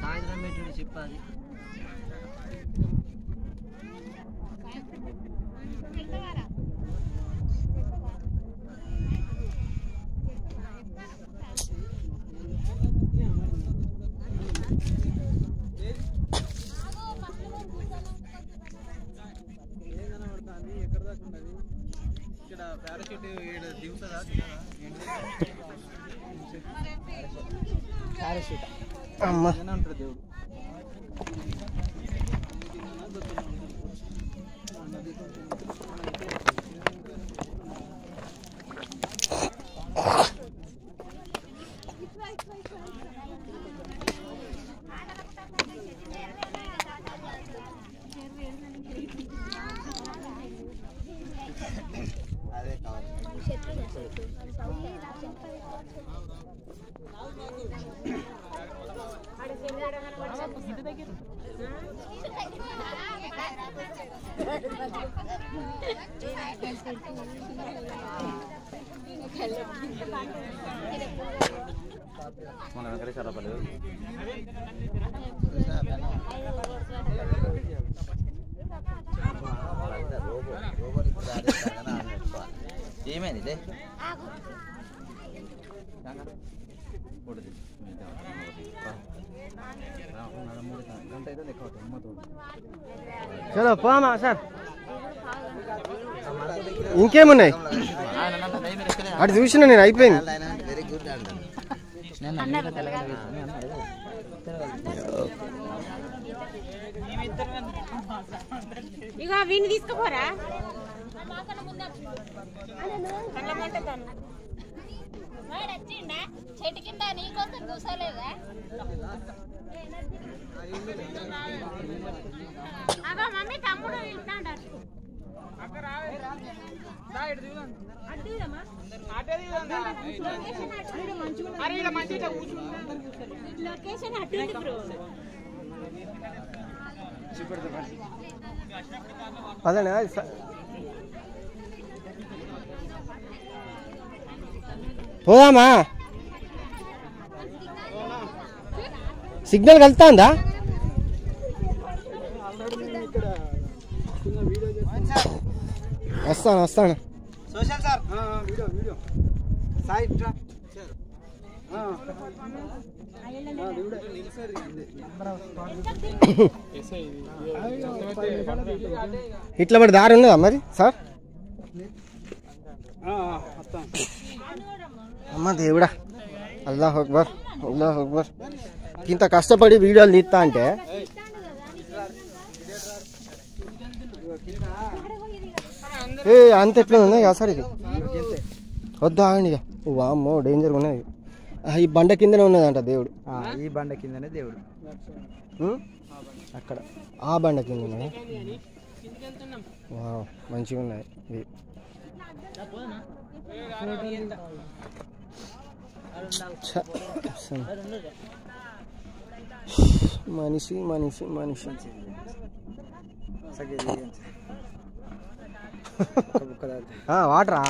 సాయంత్రం పెట్టిండు చెప్పాలి. ఇక్కడ పారాషూట్ దిగుతుందా? పారాషూట్ అమ్మ ఉంటాడు దేవుడు. అదే కావాలి. మన వెంకటేశ్వర పల్లె ఏమైంది చలో పోమా సార్. ఇంకేమున్నాయి అటు చూసిన నేను అయిపోయింది. వెరీ గుడ్ ఇక వీని తీసుకుపోరా చెట్టు కింద నీకోసం కూర్చోలేదా? అగో మమ్మీ తమ్ముడు వెళ్తాడు. లొకేషన్ అట్టుంది బ్రో. అదేనా పోదామా? సిగ్నల్ కలుతుందా? వస్తాను వస్తాను. సోషల్ సార్ వీడియో సైడ్ ఇట్లా పడి దారి ఉన్నదా మరి సార్? అమ్మ దేవుడా, అల్లాహ్ అక్బర్ అల్లాహ్ అక్బర్. ఇంత కష్టపడి వీడియోలు తీస్తా అంటే అంత ఎట్లా ఉన్నాయి కదా సార్? ఇది వద్దు ఆగండి ఇక. వామ్మో డేంజర్ ఉన్నది. ఈ బండ కిందనే ఉన్నదంట దేవుడు. ఈ బండ కిందనే దేవుడు. అక్కడ ఆ బండ కింద ఉన్నది. మంచిగా ఉన్నాయి ఇవి. మనిషి మనిషి మనిషి.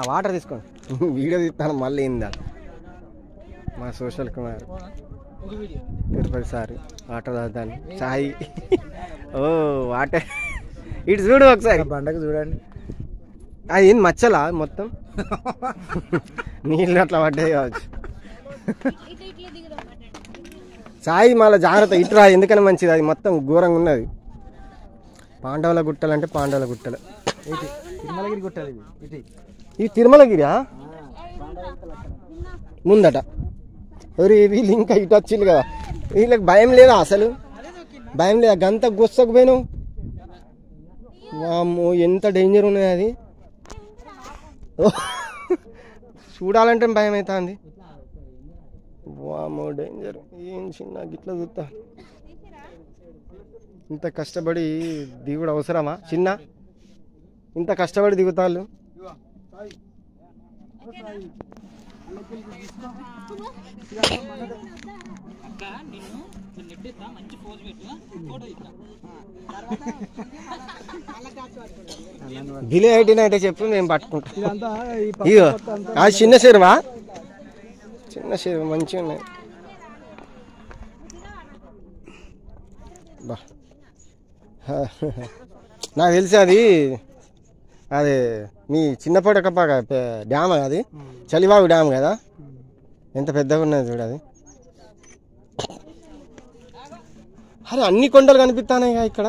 వాటర్ తీసుకోండి. వీడియో తీస్తాను మళ్ళీ ఏందా మా social Kumar Tirupati sir. Water తాగుతాను సాయి. ఓ వాటర్ ఇటు చూడు ఒకసారి. బండకు చూడండి. అది ఏంది మచ్చలా మొత్తం నీళ్ళు అట్లా పడ్డాయి కావచ్చు. సాయి మళ్ళీ జాగ్రత్త ఇటురా, ఎందుకని మంచిది. అది మొత్తం ఘోరంగా ఉన్నది. పాండవుల గుట్టలు అంటే పాండవుల గుట్టలు. తిరుమలగిరి గుట్టలు ఇవి. ఇది తిరుమలగిరియా ముందట? ఎవరు వీళ్ళు ఇంకా ఇటు వచ్చింది కదా. వీళ్ళకి భయం లేదా అసలు? భయం లేదా? గంత గుස්සకు పోయినావు. వామ్మో ఎంత డేంజర్ ఉన్నది అది. చూడాలంటే భయం అవుతుంది. వామ్మో డేంజర్. ఏం చిన్న గిట్లా చూస్తా. ఇంత కష్టపడి దిగుడు అవసరమా చిన్న? ఇంత కష్టపడి దిగుతాళ్ళు. బిలే 18 అంటే చెప్పు మేము పట్టుకుంటాం. ఇగో అది చిన్న చెరువా? చిన్న చెరువు మంచిగా ఉన్నాయి. బా నాకు తెలిసి అది అది మీ చిన్నపడకపాక డ్యామ్ అది, చలివాగు డ్యామ్ కదా, ఎంత పెద్దగా ఉన్నది చూడ అది. అరే అన్ని కొండలు కనిపిస్తున్నాయి ఇక్కడ.